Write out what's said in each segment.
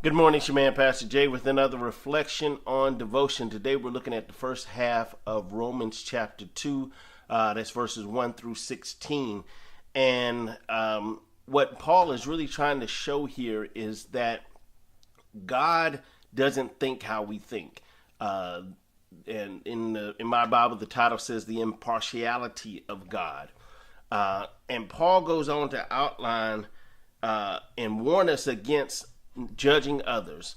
Good morning, it's your man, Pastor Jay, with another reflection on devotion. Today we're looking at the first half of Romans chapter 2. That's verses 1 through 16. And what Paul is really trying to show here is that God doesn't think how we think. And in my Bible, the title says the impartiality of God. And Paul goes on to outline and warn us against judging others.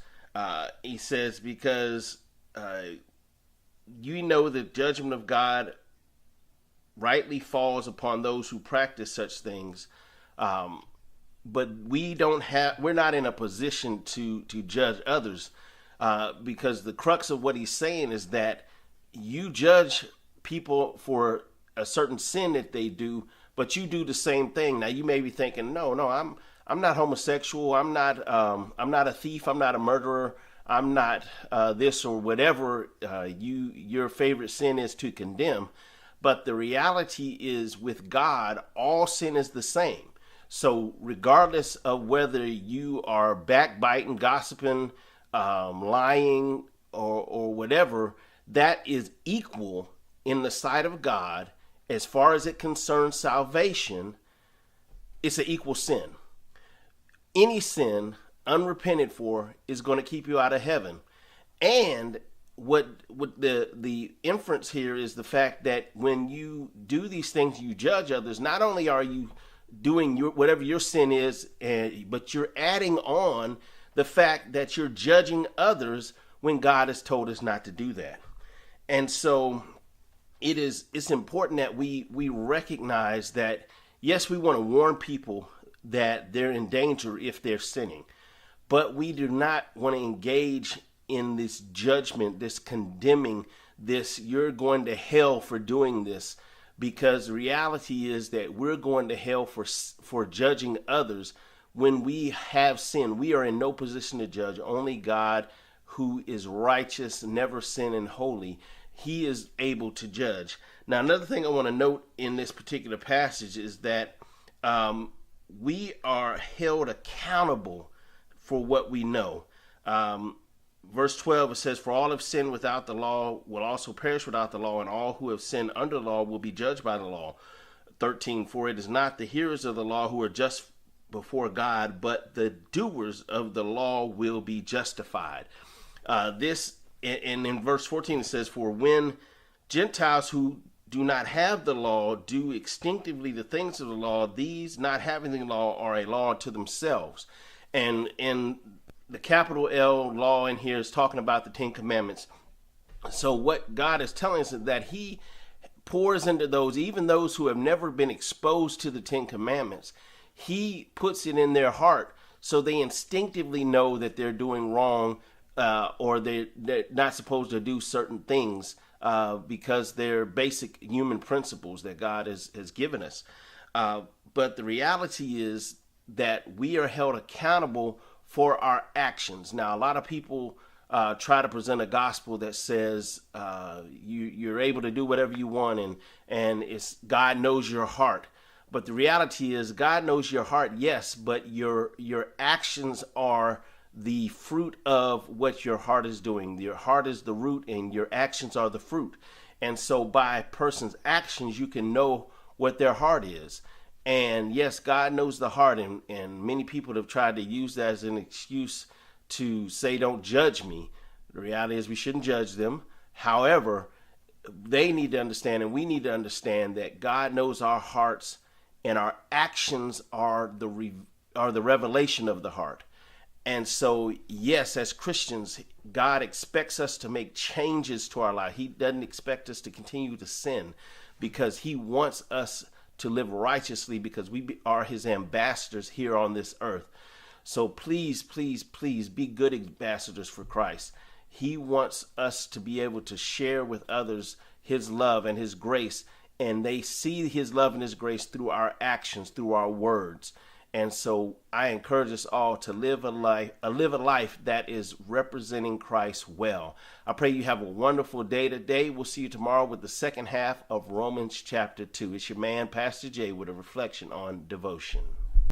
He says, because you know the judgment of God rightly falls upon those who practice such things. But we're not in a position to judge others, because the crux of what he's saying is that you judge people for a certain sin that they do, but you do the same thing. Now you may be thinking, no, I'm not homosexual. I'm not a thief. I'm not a murderer. I'm not this or whatever your favorite sin is to condemn. But the reality is, with God, all sin is the same. So regardless of whether you are backbiting, gossiping, lying, or whatever, that is equal in the sight of God. As far as it concerns salvation, it's an equal sin. Any sin unrepented for is going to keep you out of heaven. And what the inference here is the fact that when you do these things, you judge others. Not only are you doing whatever your sin is, but you're adding on the fact that you're judging others when God has told us not to do that. And so it's important that we recognize that, yes, we want to warn people that they're in danger if they're sinning, but we do not want to engage in this judgment, this condemning, this you're going to hell for doing this, because the reality is that we're going to hell for judging others. When we have sin, we are in no position to judge. Only God, who is righteous, never sin, and holy, he is able to judge. Now, another thing I want to note in this particular passage is that we are held accountable for what we know. Verse 12, it says, "For all have sinned without the law will also perish without the law, and all who have sinned under the law will be judged by the law." 13, "For it is not the hearers of the law who are just before God, but the doers of the law will be justified." And in verse 14 it says, "For when Gentiles who do not have the law do instinctively the things of the law, these not having the law are a law to themselves." And in the capital L law in here is talking about the Ten Commandments. So what God is telling us is that he pours into those, even those who have never been exposed to the Ten Commandments, he puts it in their heart so they instinctively know that they're doing wrong, or they're not supposed to do certain things, because they're basic human principles that God has given us. But the reality is that we are held accountable for our actions. Now, a lot of people try to present a gospel that says you're able to do whatever you want, and it's God knows your heart. But the reality is, God knows your heart, yes, but your actions are the fruit of what your heart is doing. Your heart is the root and your actions are the fruit. And so by a person's actions, you can know what their heart is. And yes, God knows the heart, and many people have tried to use that as an excuse to say, don't judge me. The reality is we shouldn't judge them. However, they need to understand, and we need to understand, that God knows our hearts, and our actions are the revelation of the heart. And so, yes, as Christians, God expects us to make changes to our life. He doesn't expect us to continue to sin, because he wants us to live righteously, because we are his ambassadors here on this earth. So please, please, please be good ambassadors for Christ. He wants us to be able to share with others his love and his grace, and they see his love and his grace through our actions, through our words. And so I encourage us all to live a life that is representing Christ well. I pray you have a wonderful day today. We'll see you tomorrow with the second half of Romans chapter 2. It's your man, Pastor Jay, with a reflection on devotion.